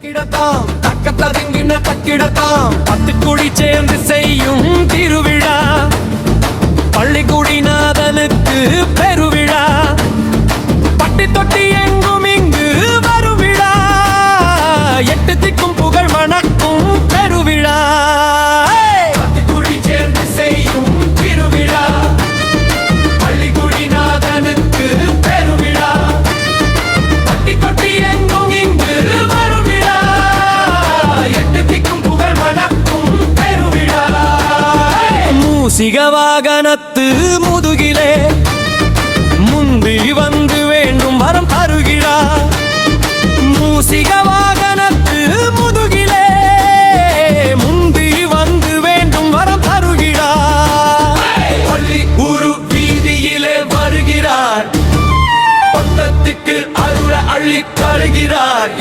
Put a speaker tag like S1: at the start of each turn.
S1: கிடத்தாம் தக்கத்ததுங்கின தக்கிடத்தாம் 10 குடி சேர்ந்து செய்யும் திருவிழா பள்ளிக்குடிநாதனுக்கு பெருவிழா பட்டி தொட்டி எங்கும் இங்கு வரும் விழா 8 திக்கும் புகழ் மணக்கும் பெருவிழா 10 குடி சேர்ந்து செய்யும் திருவிழா பள்ளிக்குடிநாதனுக்கு பெருவிழா பட்டி தொட்டி எங்கும் இங்கு வரும் விழா 8 திக்கும் புகழ் மணக்கும் பெருவிழா மூசிக வாகனத்து முதுகிலே முந்தி வந்து வேண்டும் வரம் தருகிறார் மூசிக வாகனத்து முதுகிலே முந்தி வந்து வேண்டும் வரம் தருகிறார் பள்ளி குரு வீதியிலே வருகிறார் பக்கத்துக்கு அருள அள்ளி தருகிறார்